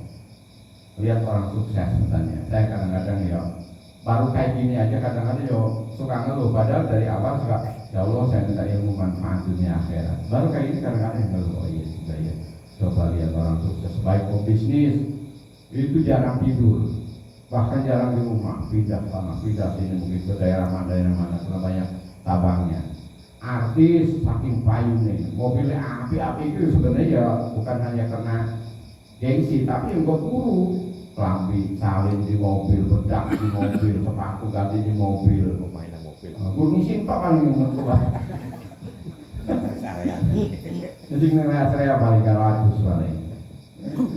Lihat orang sukses misalnya, saya kadang-kadang ya baru kayak gini aja kadang-kadang yo suka ngeluh, padahal dari awal suka ya Allah saya minta ilmu manfaat dunia akhirat. Baru kayak gini kadang-kadang ngeluh, oh iya sudah ya. Coba lihat orang sukses baik bisnis itu jarang tidur, bahkan jarang di rumah, pindah sana pindah sini, mungkin ke daerah mana karena banyak tabangnya. Artis saking payungnya, mobilnya api-api itu sebenarnya ya bukan hanya karena gengsi, tapi yang buat guru. Lampi salin di mobil, bedak di mobil, sepatu ganti di mobil, Mainan mobil. gunung sintok kan yang mencoba. Jadi saya balik ke ratus balik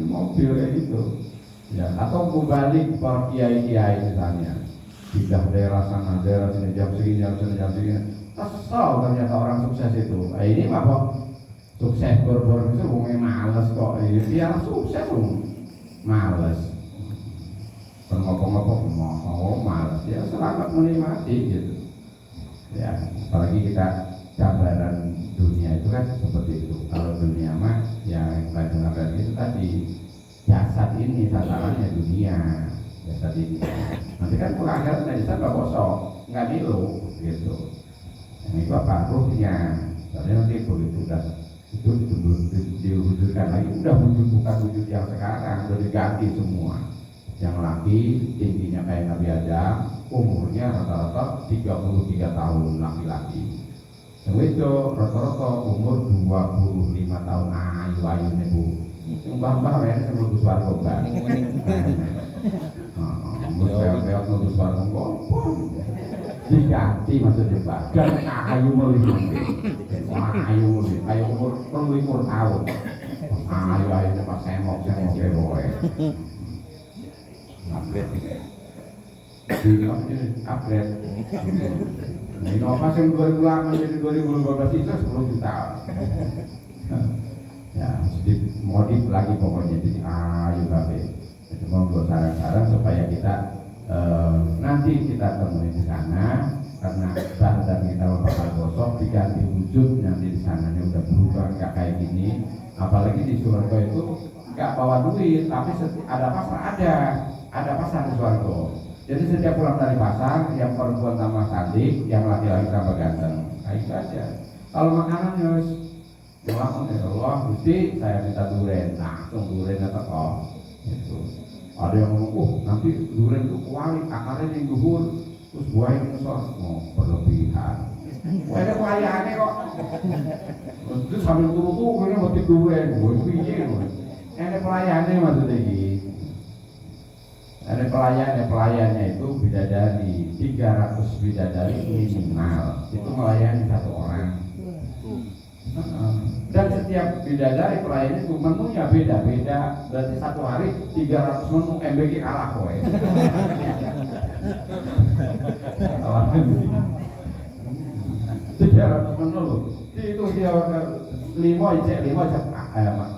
mobil kayak gitu. Ya, atau kembali ke kiai-kiai misalnya. pindah daerah sana daerah sini jam segini kesel ternyata orang sukses itu. Ini mah kok sukses bor-bor itu males kok. Biar sukses males. Ngomong-ngomong mau males ya selamat menikmati gitu. Ya, apalagi kita gambaran dunia itu kan seperti itu. Kalau dunia mah yang gambaran itu tadi jasad ini sasarannya dunia, jasad ini. Nanti kan pulang akhirat dari sana kosong, nggak nilu gitu. Ini itu apa ruhnya? Soalnya nanti begitu udah itu diwujudkan lagi, udah bukan wujud yang sekarang, udah diganti semua. Yang laki tingginya kayak Nabi Adam, umurnya rata-rata 33 tahun laki-laki. Yang itu rata-rata umur 25 tahun. Ayu nih bu. Yang mbah-mbah ya sebelum suara kobra. Beot nubus suara kobra. Diganti maksudnya mbak. Dan ayu melihat. Ayu umur 25 tahun. Ayu pas semok boy. Upgrade. Inovasi 2008 menjadi 2012 itu 10 juta. Ya, sedikit modif lagi pokoknya jadi ayo babe. Jadi mau saran-saran supaya kita nanti kita temui di sana karena badan kita bakal gosok diganti wujud nanti di sananya udah berubah nggak kayak gini. Apalagi di surga itu nggak bawa duit tapi ada pasar ada pasar di surga. Jadi setiap pulang dari pasar, yang perempuan tambah cantik, yang laki-laki tambah ganteng. Nah itu aja. Kalau makanan harus doang ya Allah, Gusti saya minta durian, langsung duriannya teko. Gitu. Ada yang ngomong, nanti durian itu kuali, akarnya yang duhur, terus buahnya ngesor, berlebihan. Ada pelayannya kok. Terus sambil turu-turu, ini motif durian, gue pikir. Ada pelayannya maksudnya gitu. Ada pelayannya itu bidadari 300 bidadari minimal itu melayani satu orang. Dan setiap bidadari pelayan itu menunya beda-beda. Berarti satu hari 300 menu MBG kalah kowe. 300 menu loh. Itu dia 5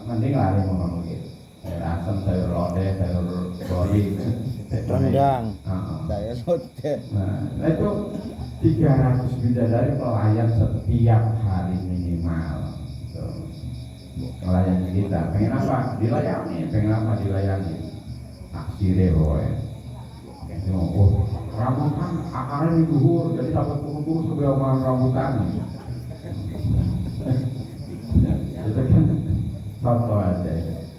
mending lah 5 menu gitu. Asam sayur lodeh, sayur goreng, rendang, saya sotet. Nah itu 300 bidadari pelayan setiap hari minimal. Melayani kita. Pengen apa? Dilayani. Pengen apa? Dilayani. Akhirnya boy. Rambutan akarnya di duhur, jadi dapat turun-turun sebelah rambutan. Itu kan contoh aja.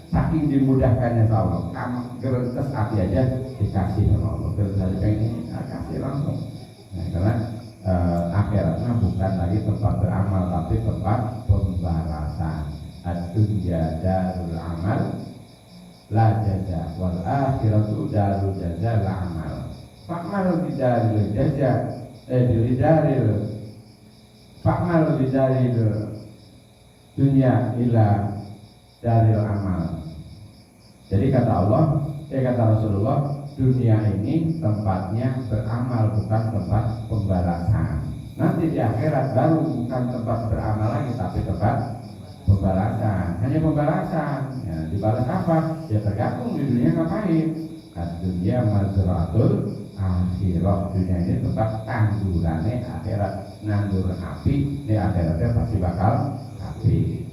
Saking dimudahkannya sama Allah, kamu gerentes hati aja dikasih sama Allah. Gerentes hati pengen kasih langsung. Nah, karena akhiratnya bukan lagi tempat beramal, tapi tempat pembalasan. Ad-dunya darul amal, la jaza, wal akhiratu darul jaza la amal. Fakmal bidaril jaza, fakmal bidaril dunia ila daril amal. Jadi kata Allah, kata Rasulullah, dunia ini tempatnya beramal bukan tempat pembalasan. Nanti di akhirat baru bukan tempat beramal lagi tapi tempat pembalasan. Hanya pembalasan. Ya, dibalas apa? Ya tergantung di dunia ngapain. Dunia mazratul akhirah. Dunia ini tempat tandurannya akhirat. Nandur api, di akhiratnya pasti bakal api.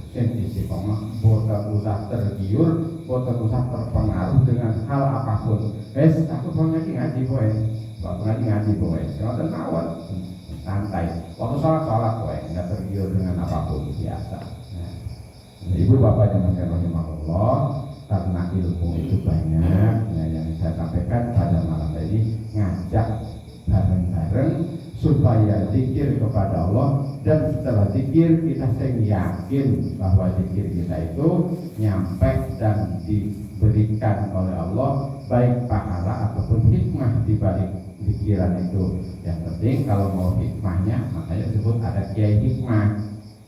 Sisi boten usah tergiur, boten usah terpengaruh dengan hal apapun. Aku ngaji boy, ngaji boy. Jangan terkawat, santai. Waktu sholat boy, nggak tergiur dengan apapun biasa. Nah, ibu bapak yang rahimahullah, karena ilmu itu banyak. Nah, yang saya sampaikan pada malam ini ngajak bareng-bareng supaya zikir kepada Allah. Dan setelah zikir kita yakin bahwa zikir kita itu nyampe dan diberikan oleh Allah baik pahala ataupun hikmah di balik zikiran itu. Yang penting kalau mau hikmahnya makanya disebut ada kiai hikmah.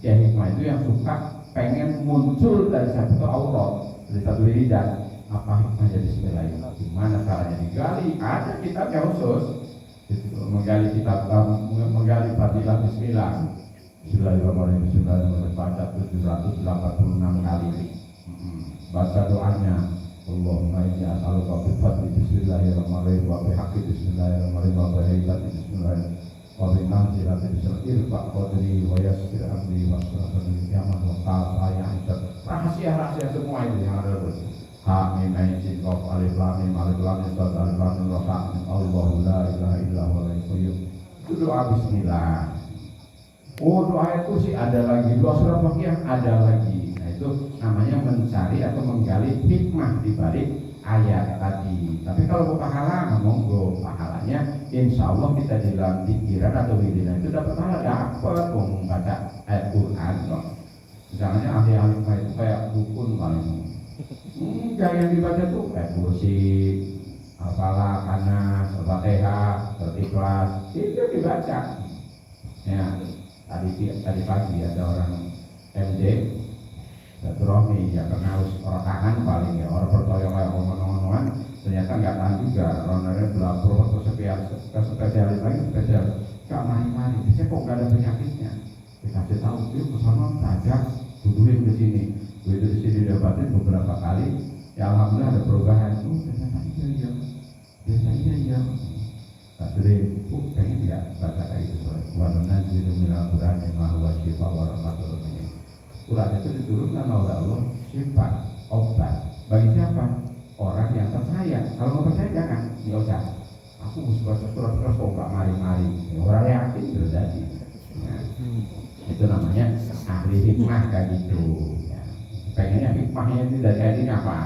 Kiai hikmah itu yang suka pengen muncul dari satu aurat, dari satu lidah. apa hikmahnya bismillah itu? Gimana caranya digali? Ada kitabnya khusus. Itu, menggali kitab, menggali fadilah bismillah. Bismillahirrahmanirrahim. Bismillahirrahmanirrahim. Baca 786 kali. Baca doanya. Allahumma inni as'aluka bi fadli bismillahirrahmanirrahim wa bi haqqi bismillahirrahmanirrahim wa bi haqqi bismillahirrahmanirrahim wa bi manzilati bismillahirrahmanirrahim fa qadri wa yassir amri wa sallallahu qiyamah wa qala rahasia-rahasia semua itu yang ada terus. Ha mim ain sin qaf alif lam mim alif lam sad alif lam ra fa Allahu la ilaha illa huwa al-qayyum. Itu doa bismillah. Oh, doa itu sih ada lagi, doa surat Waqiah ada lagi. Nah, itu namanya mencari atau menggali hikmah di balik ayat tadi. Tapi kalau pahala, monggo pahalanya insya Allah kita di dalam pikiran atau wiridnya itu dapat pahala, dapat membaca ayat Quran kok. Misalnya ahli-ahli itu kayak dukun paling. Enggak, yang dibaca tuh kayak kursi, apalah, kanas, Al-Fatihah, Ikhlas, itu dibaca. Ya, tadi pagi ada orang MD Romi yang kenal orang tahan paling ya, orang percaya kayak ngomong-ngomongan ternyata nggak tahan juga. Orangnya belajar spesialis lagi spesialis nggak mari-mari, saya kok nggak ada penyakitnya, dikasih tahu yuk kesana saja dudukin ke sini, begitu di sini dapatin beberapa kali ya alhamdulillah ada perubahan. Oh ternyata iya jadi pengen tidak baca kayak gitu soalnya warna jiru minal Quran yang maha syifa warahmatul alamin. Quran itu diturunkan oleh Allah sifat obat bagi siapa? Orang yang percaya. Kalau nggak percaya jangan, nggak usah. Aku mesti baca surat terus kok nggak mari-mari. Orang yakin terjadi. Nah, itu namanya ahli hikmah kayak gitu. Ya. Pengennya hikmahnya itu dari ayat ini apa?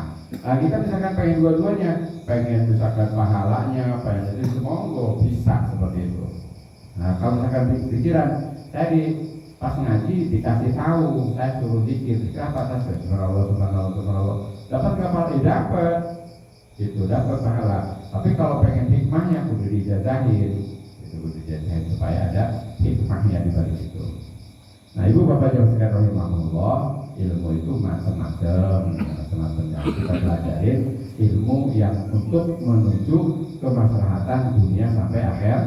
Nah, kita misalkan pengen dua-duanya, pengen misalkan pahalanya, pengen itu semoga bisa seperti itu. Nah, kalau misalkan pikiran, saya pas ngaji dikasih tahu, saya suruh zikir, apa saja, subhanallah, dapat nggak pahala? Dapat, itu dapat pahala. Tapi kalau pengen hikmahnya, kudu dijazahin, itu kudu dijazahin supaya ada hikmahnya di balik itu. Nah, ibu bapak yang sekalian rahimahullah, ilmu itu macam-macam yang kita pelajarin, ilmu yang untuk menuju kemaslahatan dunia sampai akhir.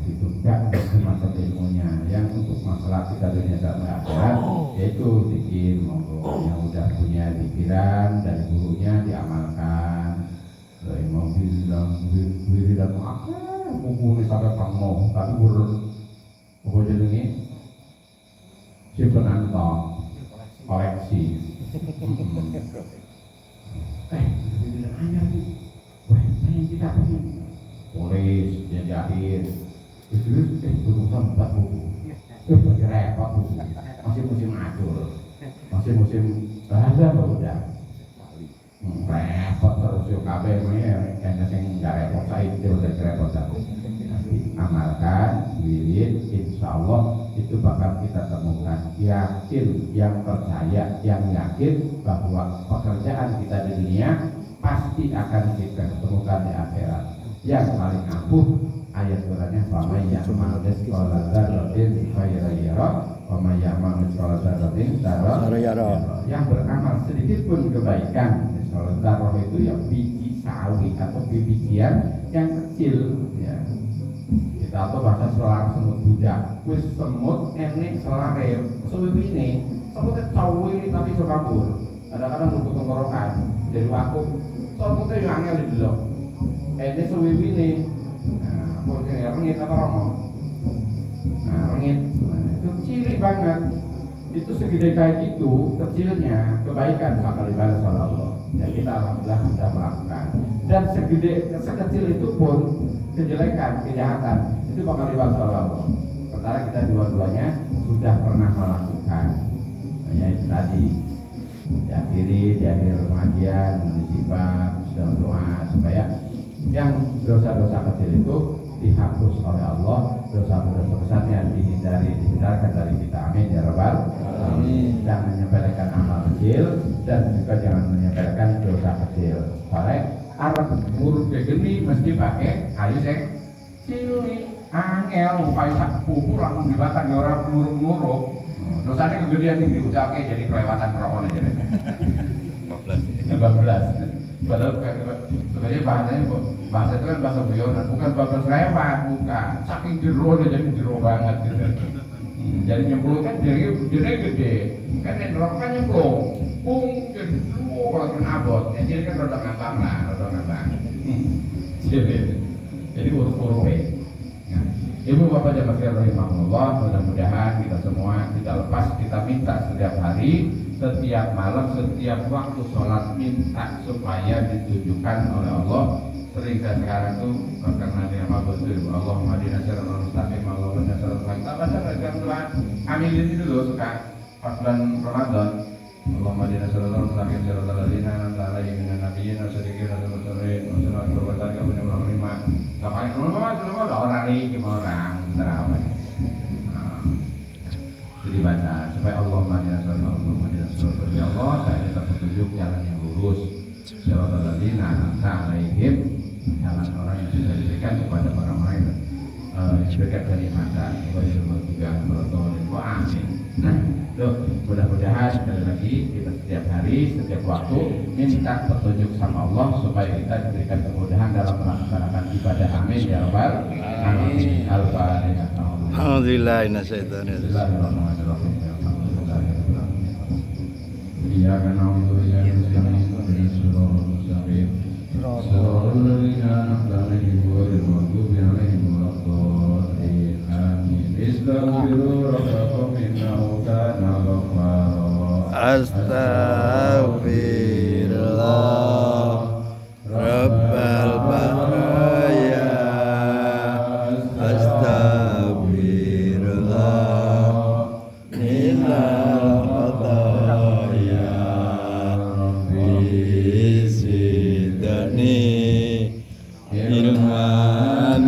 Itu enggak macam ilmunya yang untuk masalah kita dunia sampai akhirat, yaitu zikir. Monggo yang udah punya pikiran dari gurunya diamalkan. Dari mau wiridan buku sampai pangmo, tapi guru jenenge simpenan koleksi. Wiridan anyar nih. Wah, pengen kita pengen. Tulis, jahit. Terus butuh tempat buku. Masih repot buku. Masih musim atur. Masih musim bahasa udah. Repot terus yo kabeh yang sing enggak repot saiki udah repot aku. Amalkan wirid, insyaallah itu bakal kita temukan. Yakin, yang percaya, yang yakin bahwa pekerjaan kita di dunia pasti akan kita temukan di akhirat. Yang paling ampuh ayat Qurannya faman ya'mal mithqala dzarratin khairan yarah wa may ya'mal mithqala dzarratin syarran yarah. Yang beramal sedikit pun kebaikan, mithqala dzarrah itu yang biji sawi atau bijian yang kecil ya. Kita atau bahasa selar semut budak, wis semut enek selare, suwipine, semutnya cawi tapi iso kabur. Kadang-kadang butuh tenggorokan, jadi waktu semutnya yang angel di delok. Ini suwipine, nah, pokoknya rengit apa romo? Nah, rengit, itu cilik banget. Itu segede kayak gitu, kecilnya kebaikan bakal dibalas oleh Allah. Ya kita alhamdulillah sudah melakukan. Dan sekecil itu pun kejelekan, kejahatan itu bakal dibalas oleh Allah. Sementara kita dua-duanya sudah pernah melakukan. Ya itu tadi di akhir pengajian disimak sedang doa supaya yang dosa-dosa kecil itu dihapus oleh Allah, dosa-dosa besarnya dihindarkan dari kita. Amin ya rabbal alamin. Jangan menyepelekan amal kecil dan juga jangan menyepelekan dosa kecil. Soalnya Arab huruf gini mesti pakai kayu cilik angel upaya sak buku langsung dibatang orang muruk-muruk. Dosanya kegedean ini diucapke jadi kelewatan rokok aja. Padahal sebenarnya bahasa itu kan bahasa guyonan, bukan bablas lewat, bukan. Saking jero dia jadi jero banget gitu. Jadi nyemplung kan jadi gede, kan yang nerok kan nyemplung, jadi kalau kena abot, jadi kan rada ngambang lah, rada ngambang. Jadi urut-urut. Nah, Ibu Bapak jamaah sekalian rahimahullah, mudah-mudahan kita semua kita lepas, kita minta setiap hari, setiap malam, setiap waktu sholat minta supaya ditujukan oleh Allah. Sering saya sekarang tuh karena dia apa betul Allah madinah siratal mustaqim Allah madinah siratal mustaqim. Baca bagian doa amin ini dulu suka pas bulan Ramadan. Allah madinah siratal mustaqim siratal ladzina an'amta alaihim minan nabiyyin wasiddiqin wal mursalin wa sallallahu alaihi wa sallam. Kapan kalau orang ini orang terawih. Jadi baca supaya Allah madinah siratal mustaqim. Ya Allah saya tetap petunjuk jalan yang lurus. Siratal ladzina an'amta alaihim, jalan orang yang sudah diberikan kepada orang-orang yang diberikan dari mata. Amin. Nah, tuh mudah-mudahan sekali lagi kita setiap hari, setiap waktu minta petunjuk sama Allah supaya kita diberikan kemudahan dalam melaksanakan ibadah. Amin ya rabbal alamin. Al-Fatihah. Alhamdulillah Bismillahirrahmanirrahim. Iyyaka na'budu wa iyyaka nasta'in. Ihdinas mustaqim. Shiratal ladzina an'amta 'alaihim ghairil maghdubi 'alaihim waladdallin. Amin. Istaghfiru rabbakum innahu kana ghaffara. Astaghfirullah Rabbal baraya. Astaghfirullah minal khataya. Bisidani ilman